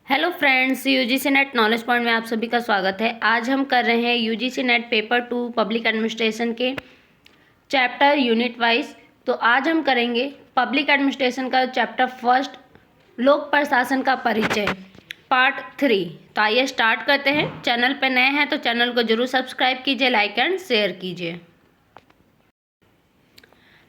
Hello friends, UGC net knowledge point में आप सभी का स्वागत है। आज हम कर रहे हैं UGC net paper 2 public administration के चैप्टर यूनिट वाइज। तो आज हम करेंगे पब्लिक एडमिनिस्ट्रेशन का चैप्टर फर्स्ट, लोक प्रशासन का परिचय, पार्ट 3। तो आइए स्टार्ट करते हैं। चैनल पर नए हैं तो चैनल को जरूर सब्सक्राइब कीजिए, लाइक एंड शेयर कीजिए।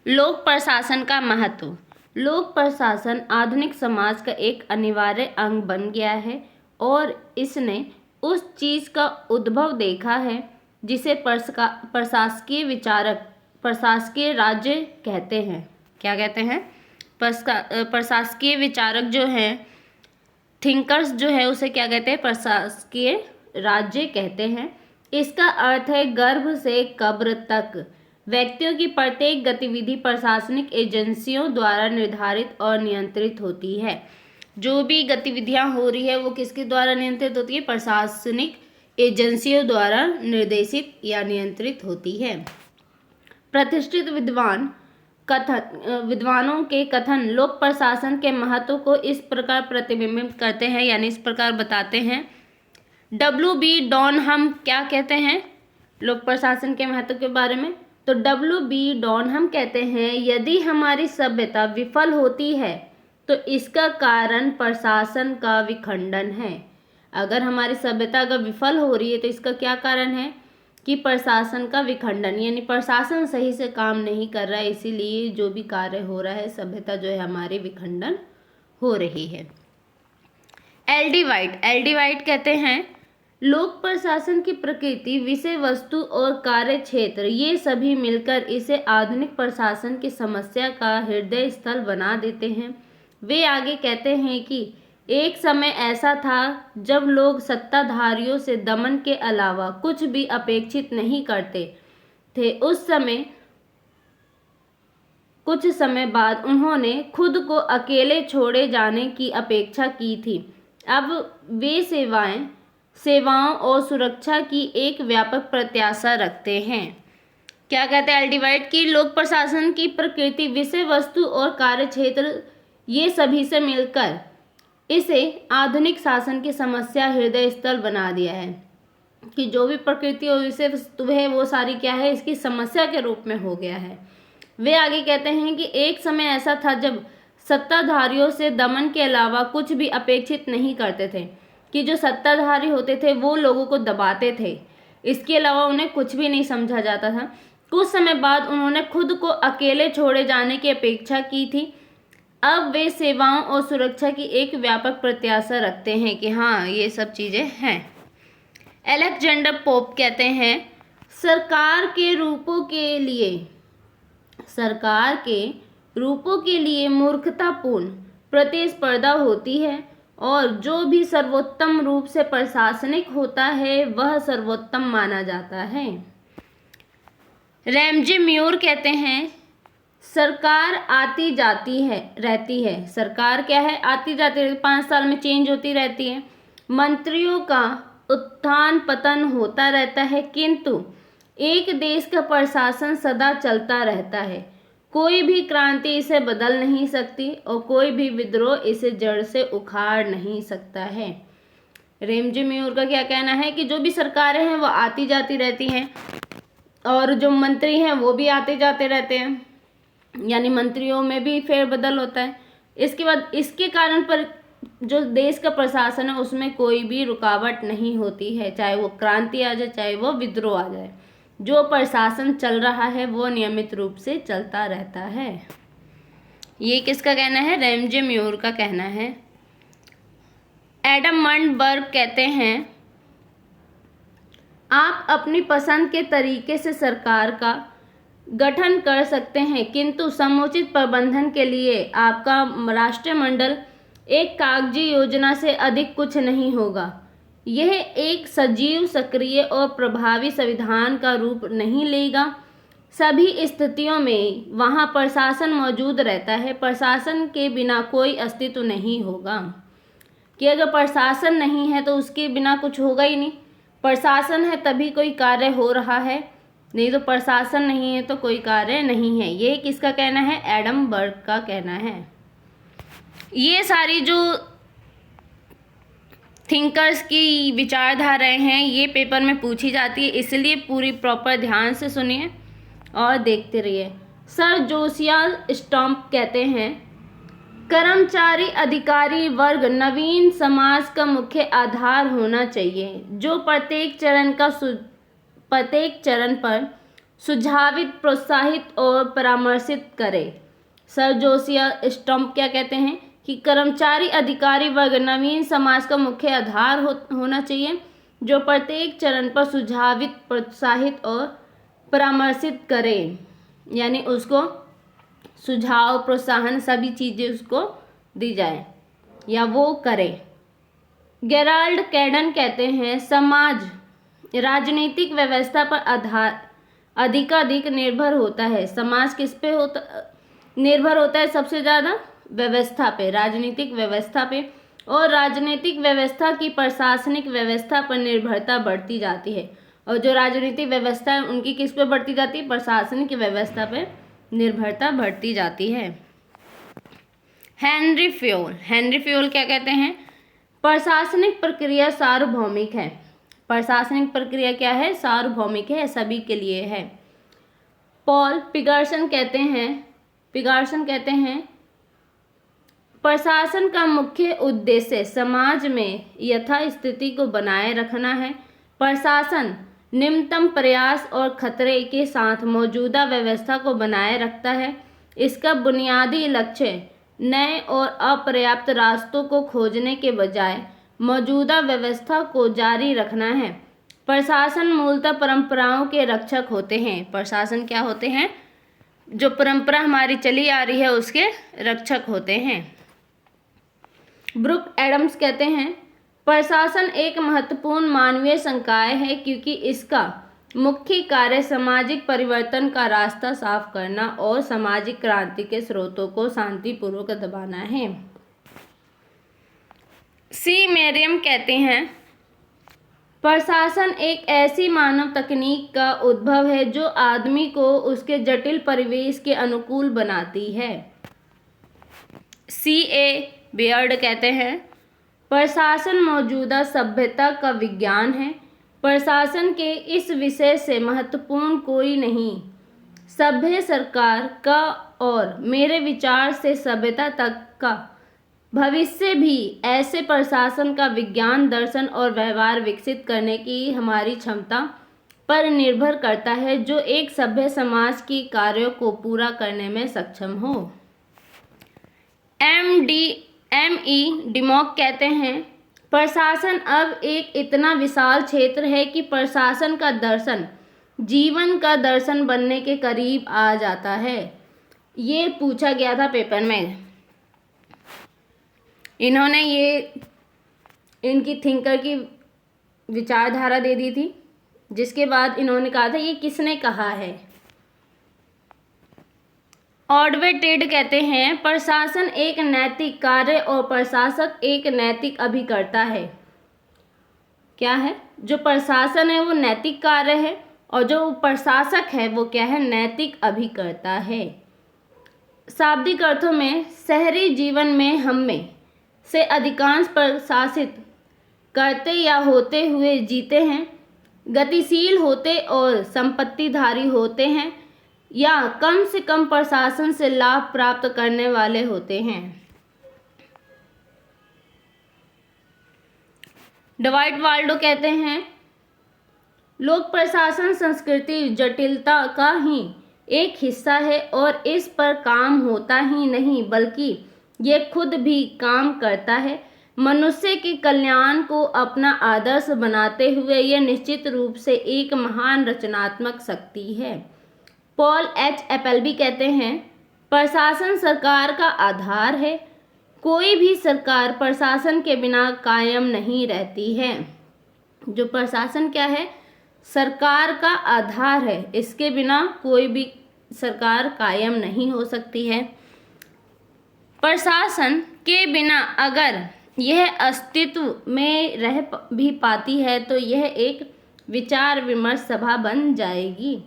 लोक प्रशासन का महत्व। लोक प्रशासन आधुनिक समाज का एक अनिवार्य अंग बन गया है और इसने उस चीज़ का उद्भव देखा है जिसे प्रशासकीय विचारक प्रशासकीय राज्य कहते हैं। क्या कहते हैं? प्रशासकीय विचारक जो हैं, थिंकर्स जो है, उसे क्या कहते हैं? प्रशासकीय राज्य कहते हैं। इसका अर्थ है गर्भ से कब्र तक व्यक्तियों की प्रत्येक गतिविधि प्रशासनिक एजेंसियों द्वारा निर्धारित और नियंत्रित होती है। जो भी गतिविधियां हो रही है वो किसके द्वारा नियंत्रित होती है? प्रशासनिक एजेंसियों द्वारा निर्देशित या नियंत्रित होती है। प्रतिष्ठित विद्वानों के कथन लोक प्रशासन के महत्व को इस प्रकार प्रतिबिंबित करते हैं, यानी इस प्रकार बताते हैं। W.B. डॉनहम क्या कहते हैं लोक प्रशासन के महत्व के बारे में? तो W.B. डॉनहम कहते हैं, यदि हमारी सभ्यता विफल होती है तो इसका कारण प्रशासन का विखंडन है। अगर हमारी सभ्यता अगर विफल हो रही है तो इसका क्या कारण है? कि प्रशासन का विखंडन, यानी प्रशासन सही से काम नहीं कर रहा है, इसीलिए जो भी कार्य हो रहा है, सभ्यता जो है हमारी विखंडन हो रही है। L.D. वाइट कहते हैं, लोक प्रशासन की प्रकृति, विषय वस्तु और कार्य क्षेत्र ये सभी मिलकर इसे आधुनिक प्रशासन की समस्या का हृदय स्थल बना देते हैं। वे आगे कहते हैं कि एक समय ऐसा था जब लोग सत्ताधारियों से दमन के अलावा कुछ भी अपेक्षित नहीं करते थे। उस समय कुछ समय बाद उन्होंने खुद को अकेले छोड़े जाने की अपेक्षा की थी। अब वे सेवाओं और सुरक्षा की एक व्यापक प्रत्याशा रखते हैं। क्या कहते हैं L.D. वाइट की लोक प्रशासन की प्रकृति, विषय वस्तु और कार्य क्षेत्र ये सभी से मिलकर इसे आधुनिक शासन की समस्या हृदय स्थल बना दिया है। कि जो भी प्रकृति और विषय वस्तु है वो सारी क्या है? इसकी समस्या के रूप में हो गया है। वे आगे कहते हैं कि एक समय ऐसा था जब सत्ताधारियों से दमन के अलावा कुछ भी अपेक्षित नहीं करते थे। कि जो सत्ताधारी होते थे वो लोगों को दबाते थे, इसके अलावा उन्हें कुछ भी नहीं समझा जाता था। कुछ समय बाद उन्होंने खुद को अकेले छोड़े जाने की अपेक्षा की थी। अब वे सेवाओं और सुरक्षा की एक व्यापक प्रत्याशा रखते हैं कि हाँ, ये सब चीज़ें हैं। अलेक्जेंडर पोप कहते हैं, सरकार के रूपों के लिए मूर्खतापूर्ण प्रतिस्पर्धा होती है और जो भी सर्वोत्तम रूप से प्रशासनिक होता है वह सर्वोत्तम माना जाता है। रैमजे म्यूर कहते हैं, सरकार आती जाती रहती है। सरकार क्या है? आती जाती रहती, 5 साल में चेंज होती रहती है। मंत्रियों का उत्थान पतन होता रहता है, किंतु एक देश का प्रशासन सदा चलता रहता है। कोई भी क्रांति इसे बदल नहीं सकती और कोई भी विद्रोह इसे जड़ से उखाड़ नहीं सकता है। रैमजे म्यूर का क्या कहना है कि जो भी सरकारें हैं वो आती जाती रहती हैं और जो मंत्री हैं वो भी आते जाते रहते हैं, यानी मंत्रियों में भी फेरबदल होता है। इसके बाद इसके कारण पर जो देश का प्रशासन है उसमें कोई भी रुकावट नहीं होती है, चाहे वो क्रांति आ जाए, चाहे वो विद्रोह आ जाए। जो प्रशासन चल रहा है वो नियमित रूप से चलता रहता है। ये किसका कहना है? रैमजे म्यूर का कहना है। एडमंड बर्ग कहते हैं, आप अपनी पसंद के तरीके से सरकार का गठन कर सकते हैं, किंतु समुचित प्रबंधन के लिए आपका राष्ट्रमंडल एक कागजी योजना से अधिक कुछ नहीं होगा। यह एक सजीव, सक्रिय और प्रभावी संविधान का रूप नहीं लेगा। सभी स्थितियों में वहाँ प्रशासन मौजूद रहता है। प्रशासन के बिना कोई अस्तित्व नहीं होगा। कि अगर प्रशासन नहीं है तो उसके बिना कुछ होगा ही नहीं। प्रशासन है तभी कोई कार्य हो रहा है, नहीं तो प्रशासन नहीं है तो कोई कार्य नहीं है। ये किसका कहना है? एडम बर्ग का कहना है। ये सारी जो थिंकर्स की विचारधाराएं हैं, ये पेपर में पूछी जाती है, इसलिए पूरी प्रॉपर ध्यान से सुनिए और देखते रहिए। सर जोसियाल स्टॉम्प कहते हैं, कर्मचारी अधिकारी वर्ग नवीन समाज का मुख्य आधार होना चाहिए, जो प्रत्येक चरण पर सुझावित, प्रोत्साहित और परामर्शित करे। सर जोसियाल स्टॉम्प क्या कहते हैं कि कर्मचारी अधिकारी वर्ग नवीन समाज का मुख्य आधार होना चाहिए, जो प्रत्येक चरण पर सुझावित, प्रोत्साहित और परामर्शित करे, यानी उसको सुझाव, प्रोत्साहन सभी चीज़ें उसको दी जाए या वो करे। गेराल्ड कैडन कहते हैं, समाज राजनीतिक व्यवस्था पर अधिकाधिक निर्भर होता है। समाज किस पे निर्भर होता है? सबसे ज़्यादा व्यवस्था पे, राजनीतिक व्यवस्था पे, और राजनीतिक व्यवस्था की प्रशासनिक व्यवस्था पर निर्भरता बढ़ती जाती है। और जो राजनीतिक व्यवस्था है उनकी किस पे बढ़ती जाती है? प्रशासनिक व्यवस्था पे निर्भरता बढ़ती जाती है। हेनरी फ्योल क्या कहते हैं? प्रशासनिक प्रक्रिया सार्वभौमिक है। प्रशासनिक प्रक्रिया क्या है? सार्वभौमिक है, सभी के लिए है। पॉल पिगर्सन कहते हैं प्रशासन का मुख्य उद्देश्य समाज में यथास्थिति को बनाए रखना है। प्रशासन निम्नतम प्रयास और खतरे के साथ मौजूदा व्यवस्था को बनाए रखता है। इसका बुनियादी लक्ष्य नए और अपर्याप्त रास्तों को खोजने के बजाय मौजूदा व्यवस्था को जारी रखना है। प्रशासन मूलतः परंपराओं के रक्षक होते हैं। प्रशासन क्या होते हैं? जो परंपरा हमारी चली आ रही है उसके रक्षक होते हैं। ब्रुक एडम्स कहते हैं, प्रशासन एक महत्वपूर्ण मानवीय संकाय है, क्योंकि इसका मुख्य कार्य सामाजिक परिवर्तन का रास्ता साफ करना और सामाजिक क्रांति के स्रोतों को शांतिपूर्वक दबाना है। सी मेरियम कहते हैं, प्रशासन एक ऐसी मानव तकनीक का उद्भव है जो आदमी को उसके जटिल परिवेश के अनुकूल बनाती है। C.A. बेयर्ड कहते हैं, प्रशासन मौजूदा सभ्यता का विज्ञान है। प्रशासन के इस विषय से महत्वपूर्ण कोई नहीं। सभ्य सरकार का और मेरे विचार से सभ्यता तक का भविष्य भी ऐसे प्रशासन का विज्ञान, दर्शन और व्यवहार विकसित करने की हमारी क्षमता पर निर्भर करता है, जो एक सभ्य समाज की कार्यों को पूरा करने में सक्षम हो। M.E. डिमॉक कहते हैं, प्रशासन अब एक इतना विशाल क्षेत्र है कि प्रशासन का दर्शन जीवन का दर्शन बनने के करीब आ जाता है। ये पूछा गया था पेपर में। इन्होंने ये इनकी थिंकर की विचारधारा दे दी थी, जिसके बाद इन्होंने कहा था ये किसने कहा है। ऑडवे टेड कहते हैं, प्रशासन एक नैतिक कार्य और प्रशासक एक नैतिक अभिकर्ता है। क्या है? जो प्रशासन है वो नैतिक कार्य है और जो प्रशासक है वो क्या है? नैतिक अभिकर्ता है। शाब्दिक अर्थों में शहरी जीवन में हम में से अधिकांश प्रशासित करते या होते हुए जीते हैं, गतिशील होते और संपत्तिधारी होते हैं, या कम से कम प्रशासन से लाभ प्राप्त करने वाले होते हैं। डवाइट वाल्डो कहते हैं, लोक प्रशासन संस्कृति जटिलता का ही एक हिस्सा है और इस पर काम होता ही नहीं बल्कि ये खुद भी काम करता है। मनुष्य के कल्याण को अपना आदर्श बनाते हुए यह निश्चित रूप से एक महान रचनात्मक शक्ति है। पॉल एच एपलबी कहते हैं, प्रशासन सरकार का आधार है। कोई भी सरकार प्रशासन के बिना कायम नहीं रहती है। जो प्रशासन क्या है? सरकार का आधार है। इसके बिना कोई भी सरकार कायम नहीं हो सकती है। प्रशासन के बिना अगर यह अस्तित्व में रह भी पाती है तो यह एक विचार विमर्श सभा बन जाएगी।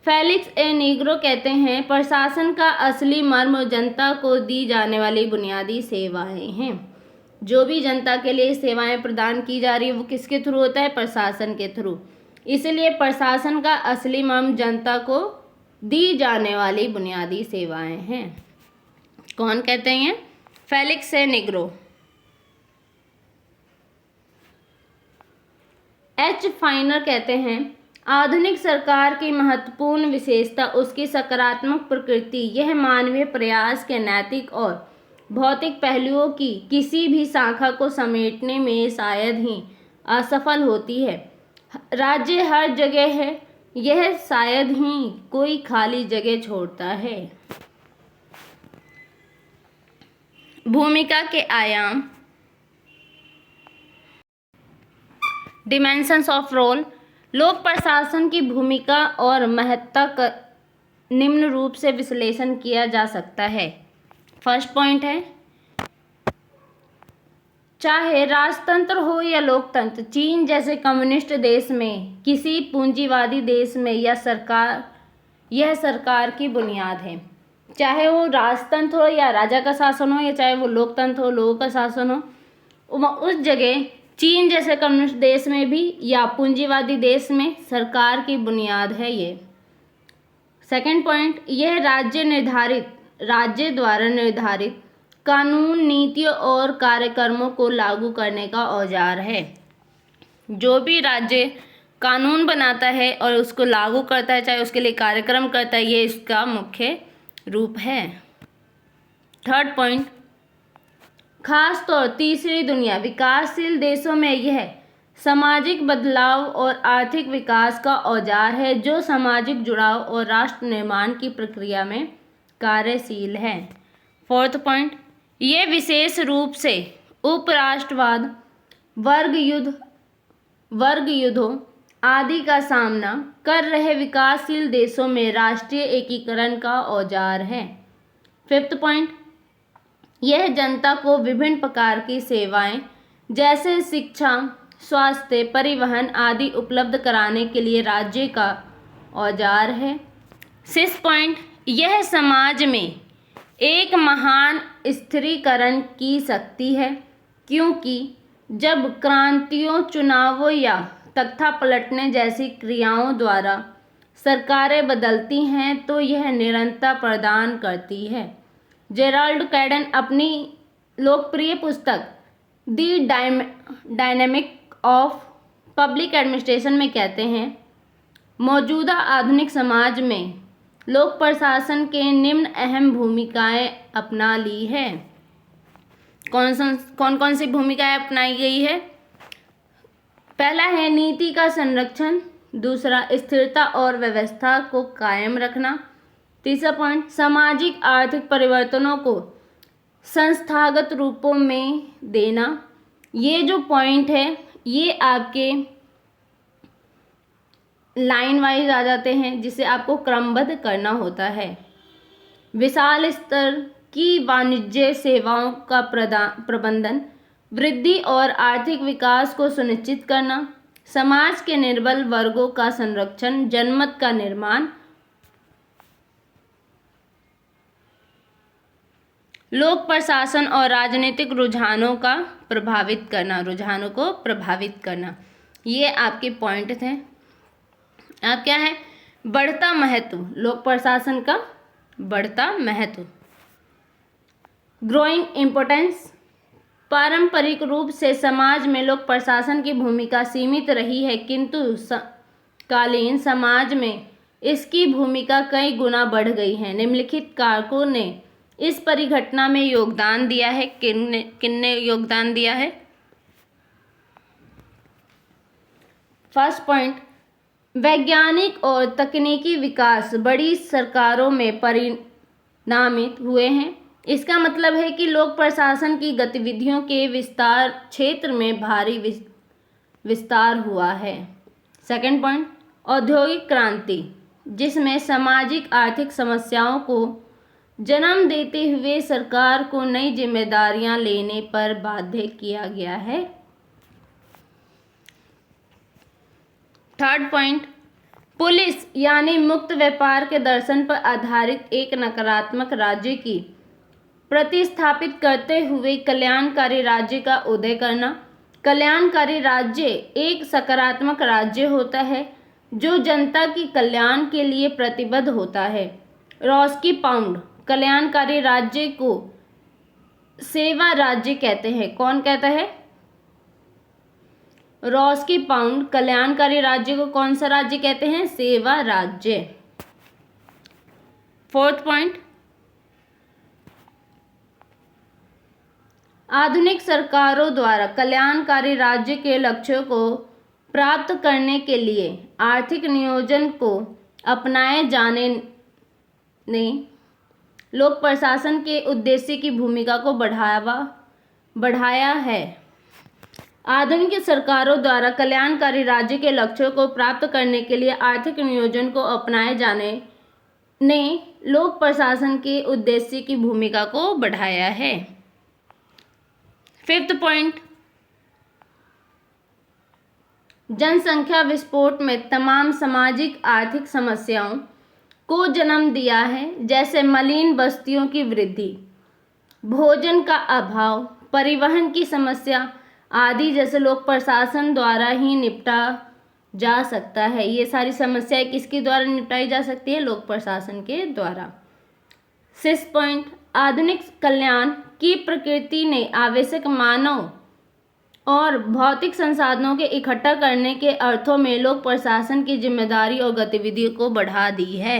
फेलिक्स ए नीग्रो कहते हैं, प्रशासन का असली मर्म जनता को दी जाने वाली बुनियादी सेवाएं हैं। जो भी जनता के लिए सेवाएं प्रदान की जा रही है वो किसके थ्रू होता है? प्रशासन के थ्रू। इसलिए प्रशासन का असली मर्म जनता को दी जाने वाली बुनियादी सेवाएं हैं। कौन कहते हैं? फेलिक्स से निग्रो। एच फाइनर कहते हैं आधुनिक सरकार की महत्वपूर्ण विशेषता उसकी सकारात्मक प्रकृति, यह मानवीय प्रयास के नैतिक और भौतिक पहलुओं की किसी भी शाखा को समेटने में शायद ही असफल होती है। राज्य हर जगह है, यह शायद ही कोई खाली जगह छोड़ता है। भूमिका के आयाम, डिमेंशंस ऑफ रोल। लोक प्रशासन की भूमिका और महत्ता का निम्न रूप से विश्लेषण किया जा सकता है। फर्स्ट पॉइंट है, चाहे राजतंत्र हो या लोकतंत्र, चीन जैसे कम्युनिस्ट देश में, किसी पूंजीवादी देश में यह सरकार की बुनियाद है। चाहे वो राजतंत्र हो या राजा का शासन हो, या चाहे वो लोकतंत्र हो, लोगों का शासन हो, उस जगह चीन जैसे कम्युनिस्ट देश में भी या पूंजीवादी देश में सरकार की बुनियाद है ये। सेकंड पॉइंट, यह राज्य द्वारा निर्धारित कानून, नीतियों और कार्यक्रमों को लागू करने का औजार है। जो भी राज्य कानून बनाता है और उसको लागू करता है, चाहे उसके लिए कार्यक्रम करता है, ये इसका मुख्य रूप है। थर्ड पॉइंट, खास तौर तीसरी दुनिया विकासशील देशों में यह सामाजिक बदलाव और आर्थिक विकास का औजार है जो सामाजिक जुड़ाव और राष्ट्र निर्माण की प्रक्रिया में कार्यशील है। फोर्थ पॉइंट, ये विशेष रूप से उपराष्ट्रवाद, वर्ग युद्धों आदि का सामना कर रहे विकासशील देशों में राष्ट्रीय एकीकरण का औजार है। फिफ्थ पॉइंट, यह जनता को विभिन्न प्रकार की सेवाएं जैसे शिक्षा, स्वास्थ्य, परिवहन आदि उपलब्ध कराने के लिए राज्य का औजार है। सिक्स्थ पॉइंट, यह समाज में एक महान स्थिरीकरण की शक्ति है, क्योंकि जब क्रांतियों, चुनावों या तख्ता पलटने जैसी क्रियाओं द्वारा सरकारें बदलती हैं तो यह निरंतरता प्रदान करती है। जेराल्ड कैडन अपनी लोकप्रिय पुस्तक the dynamic of public administration में कहते हैं, मौजूदा आधुनिक समाज में लोक प्रशासन के निम्न अहम भूमिकाएं अपना ली है। कौन कौन सी भूमिकाएं अपनाई गई है? पहला है नीति का संरक्षण, दूसरा स्थिरता और व्यवस्था को कायम रखना, तीसरा पॉइंट सामाजिक आर्थिक परिवर्तनों को संस्थागत रूपों में देना। ये जो पॉइंट है ये आपके लाइन वाइज आ जाते हैं जिसे आपको क्रमबद्ध करना होता है। विशाल स्तर की वाणिज्य सेवाओं का प्रबंधन, वृद्धि और आर्थिक विकास को सुनिश्चित करना, समाज के निर्बल वर्गों का संरक्षण, जनमत का निर्माण, लोक प्रशासन और राजनीतिक रुझानों को प्रभावित करना। ये आपके पॉइंट थे। अब क्या है? बढ़ता महत्व, लोक प्रशासन का बढ़ता महत्व। ग्रोइंग इम्पोर्टेंस, पारंपरिक रूप से समाज में लोक प्रशासन की भूमिका सीमित रही है, किंतु कालीन समाज में इसकी भूमिका कई गुना बढ़ गई है। निम्नलिखित कारकों ने इस परिघटना में योगदान दिया है। किनने योगदान दिया है? फर्स्ट पॉइंट, वैज्ञानिक और तकनीकी विकास बड़ी सरकारों में परिणामित हुए हैं। इसका मतलब है कि लोक प्रशासन की गतिविधियों के विस्तार क्षेत्र में भारी विस्तार हुआ है। सेकंड पॉइंट, औद्योगिक क्रांति, जिसमें सामाजिक आर्थिक समस्याओं को जन्म देते हुए सरकार को नई जिम्मेदारियां लेने पर बाध्य किया गया है। थर्ड पॉइंट, पुलिस यानी मुक्त व्यापार के दर्शन पर आधारित एक नकारात्मक राज्य की प्रतिस्थापित करते हुए कल्याणकारी राज्य का उदय करना। कल्याणकारी राज्य एक सकारात्मक राज्य होता है जो जनता की कल्याण के लिए प्रतिबद्ध होता है। रॉस्की पाउंड कल्याणकारी राज्य को सेवा राज्य कहते हैं। कौन कहता है? रॉस्की पाउंड कल्याणकारी राज्य को कौन सा राज्य कहते हैं? सेवा राज्य। फोर्थ पॉइंट, आधुनिक सरकारों द्वारा कल्याणकारी राज्य के लक्ष्यों को प्राप्त करने के लिए आर्थिक नियोजन को अपनाए जाने ने लोक प्रशासन के उद्देश्य की भूमिका को बढ़ाया है। आधुनिक सरकारों द्वारा कल्याणकारी राज्य के लक्ष्यों को प्राप्त करने के लिए आर्थिक नियोजन को अपनाए जाने ने लोक प्रशासन के उद्देश्य की भूमिका को बढ़ाया है। फिफ्थ पॉइंट, जनसंख्या विस्फोट में तमाम सामाजिक आर्थिक समस्याओं को जन्म दिया है, जैसे मलिन बस्तियों की वृद्धि, भोजन का अभाव, परिवहन की समस्या आदि, जैसे लोक प्रशासन द्वारा ही निपटा जा सकता है। ये सारी समस्याएं किसके द्वारा निपटाई जा सकती है? लोक प्रशासन के द्वारा। सिक्स्थ पॉइंट, आधुनिक कल्याण की प्रकृति ने आवश्यक मानव और भौतिक संसाधनों के इकट्ठा करने के अर्थों में लोक प्रशासन की जिम्मेदारी और गतिविधियों को बढ़ा दी है।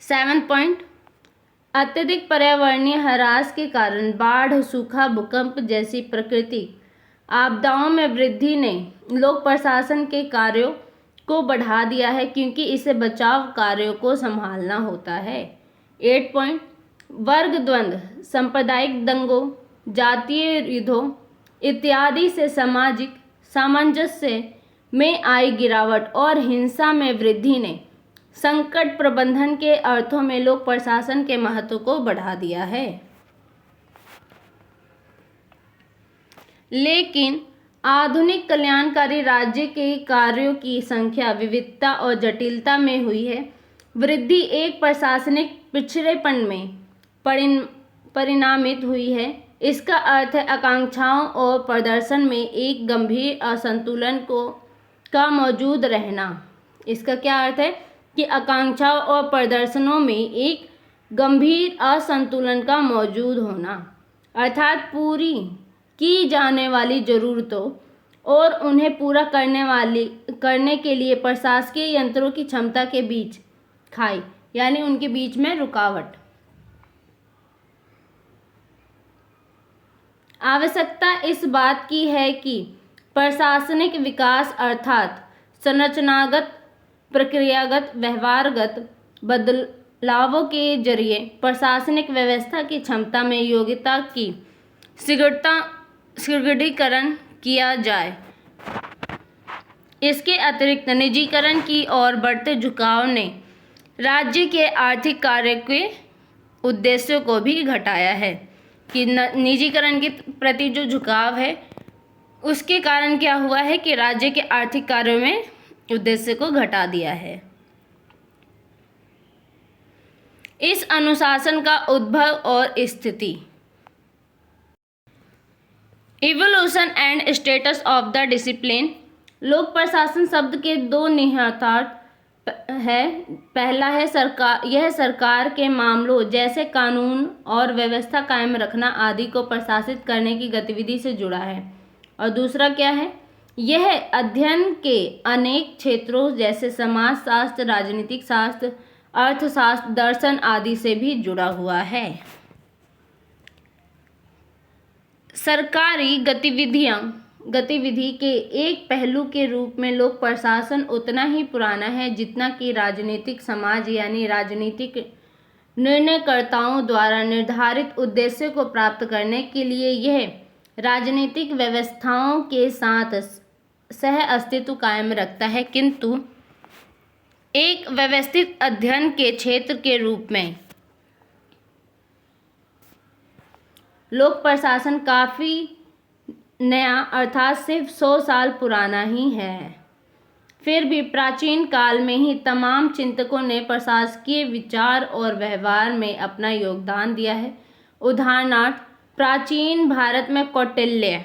सेवंथ पॉइंट, अत्यधिक पर्यावरणीय ह्रास के कारण बाढ़, सूखा, भूकंप जैसी प्राकृतिक आपदाओं में वृद्धि ने लोक प्रशासन के कार्यों को बढ़ा दिया है, क्योंकि इसे बचाव कार्यों को संभालना होता है। 8 पॉइंट, वर्ग द्वंद्व, सांप्रदायिक दंगों, जातीय युद्धों इत्यादि से सामाजिक सामंजस्य में आई गिरावट और हिंसा में वृद्धि ने संकट प्रबंधन के अर्थों में लोक प्रशासन के महत्व को बढ़ा दिया है। लेकिन आधुनिक कल्याणकारी राज्य के कार्यों की संख्या, विविधता और जटिलता में हुई है वृद्धि एक प्रशासनिक पिछड़ेपन में परिणामित हुई है। इसका अर्थ है आकांक्षाओं और प्रदर्शन में एक गंभीर असंतुलन का मौजूद रहना। इसका क्या अर्थ है? कि आकांक्षाओं और प्रदर्शनों में एक गंभीर असंतुलन का मौजूद होना, अर्थात पूरी की जाने वाली ज़रूरतों और उन्हें पूरा करने के लिए प्रशासकीय यंत्रों की क्षमता के बीच खाई, यानी उनके बीच में रुकावट। आवश्यकता इस बात की है कि प्रशासनिक विकास अर्थात संरचनागत, प्रक्रियागत, व्यवहारगत बदलावों के जरिए प्रशासनिक व्यवस्था की क्षमता में योग्यता की सुदृढ़ीकरण किया जाए। इसके अतिरिक्त निजीकरण की ओर बढ़ते झुकाव ने राज्य के आर्थिक कार्य के उद्देश्यों को भी घटाया है। कि निजीकरण के प्रति जो झुकाव है उसके कारण क्या हुआ है कि राज्य के आर्थिक कार्यों में उद्देश्य को घटा दिया है। इस अनुशासन का उद्भव और स्थिति। Evolution and status of the discipline. लोक प्रशासन शब्द के दो निहितार्थ है। पहला है सरकार, यह सरकार के मामलों जैसे कानून और व्यवस्था कायम रखना आदि को प्रशासित करने की गतिविधि से जुड़ा है। और दूसरा क्या है? यह अध्ययन के अनेक क्षेत्रों जैसे समाज शास्त्र, राजनीतिक शास्त्र, अर्थशास्त्र, दर्शन आदि से भी जुड़ा हुआ है। सरकारी गतिविधि के एक पहलू के रूप में लोक प्रशासन उतना ही पुराना है जितना कि राजनीतिक समाज, यानी राजनीतिक निर्णयकर्ताओं द्वारा निर्धारित उद्देश्य को प्राप्त करने के लिए यह राजनीतिक व्यवस्थाओं के साथ सह अस्तित्व कायम रखता है, किंतु एक व्यवस्थित अध्ययन के क्षेत्र के रूप में लोक प्रशासन काफ़ी नया, अर्थात सिर्फ 100 साल पुराना ही है। फिर भी प्राचीन काल में ही तमाम चिंतकों ने प्रशासकीय विचार और व्यवहार में अपना योगदान दिया है। उदाहरणार्थ प्राचीन भारत में कौटिल्य,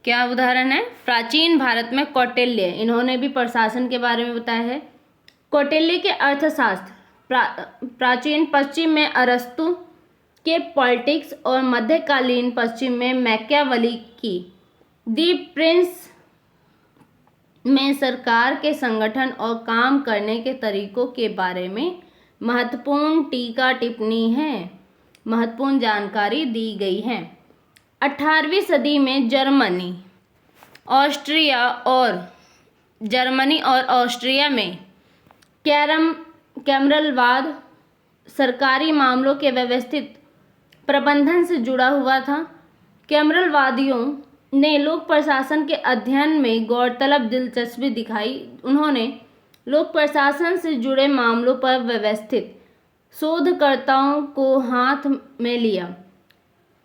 क्या उदाहरण है? प्राचीन भारत में कौटिल्य, इन्होंने भी प्रशासन के बारे में बताया है। कौटिल्य के अर्थशास्त्र, प्राचीन पश्चिम में अरस्तु के पॉलिटिक्स और मध्यकालीन पश्चिम में मैकियावेली की दी प्रिंस में सरकार के संगठन और काम करने के तरीकों के बारे में महत्वपूर्ण टीका टिप्पणी है, महत्वपूर्ण जानकारी दी गई है। 18वीं सदी में जर्मनी और ऑस्ट्रिया में कैमरलवाद सरकारी मामलों के व्यवस्थित प्रबंधन से जुड़ा हुआ था। कैमरलवादियों ने लोक प्रशासन के अध्ययन में गौरतलब दिलचस्पी दिखाई। उन्होंने लोक प्रशासन से जुड़े मामलों पर व्यवस्थित शोधकर्ताओं को हाथ में लिया।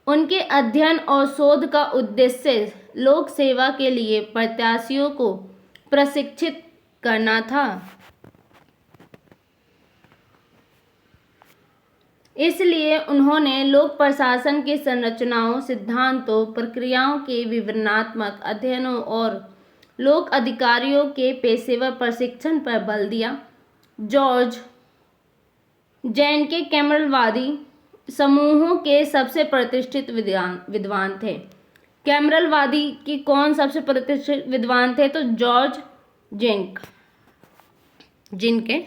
उनके अध्ययन और शोध का उद्देश्य लोक सेवा के लिए प्रत्याशियों को प्रशिक्षित करना था। इसलिए उन्होंने लोक प्रशासन की संरचनाओं, सिद्धांतों, प्रक्रियाओं के विवरणात्मक अध्ययनों और लोक अधिकारियों के पेशेवर प्रशिक्षण पर बल दिया। जॉर्ज जैन के कैमरलवादी समूहों के सबसे प्रतिष्ठित विद्वान थे। कैमरलवादी की कौन सबसे प्रतिष्ठित विद्वान थे? तो जॉर्ज जेंक, जिनके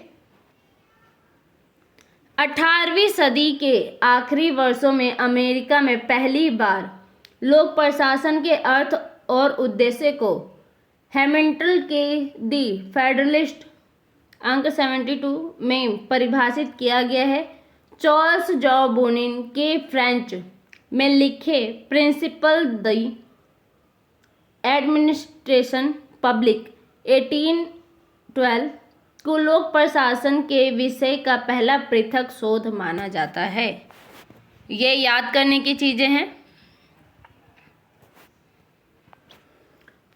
18वीं सदी के आखिरी वर्षों में अमेरिका में पहली बार लोक प्रशासन के अर्थ और उद्देश्य को हैमिल्टन के दी फेडरलिस्ट अंक 72 में परिभाषित किया गया है। चार्ल्स जॉबोनिन के फ्रेंच में लिखे प्रिंसिपल द एडमिनिस्ट्रेशन पब्लिक 1812 को लोक प्रशासन के विषय का पहला पृथक शोध माना जाता है। ये याद करने की चीजें हैं।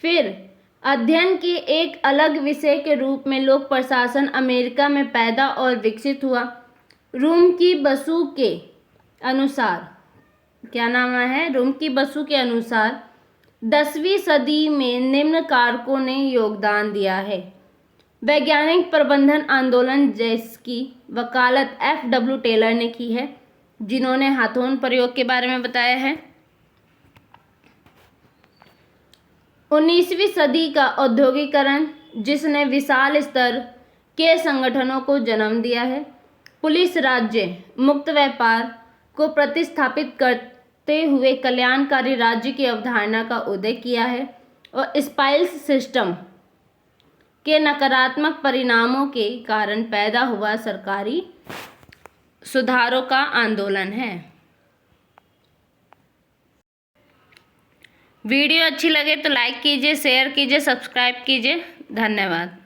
फिर अध्ययन के एक अलग विषय के रूप में लोक प्रशासन अमेरिका में पैदा और विकसित हुआ। रुमकी बसु के अनुसार, क्या नाम है? रुमकी बसु के अनुसार 10वीं सदी में निम्न कारकों ने योगदान दिया है। वैज्ञानिक प्रबंधन आंदोलन जिसकी वकालत F.W. टेलर ने की है, जिन्होंने हाथों प्रयोग के बारे में बताया है। 19वीं सदी का औद्योगिकरण, जिसने विशाल स्तर के संगठनों को जन्म दिया है। पुलिस राज्य मुक्त व्यापार को प्रतिस्थापित करते हुए कल्याणकारी राज्य की अवधारणा का उदय किया है और स्पाइस सिस्टम के नकारात्मक परिणामों के कारण पैदा हुआ सरकारी सुधारों का आंदोलन है। वीडियो अच्छी लगे तो लाइक कीजिए, शेयर कीजिए, सब्सक्राइब कीजिए। धन्यवाद।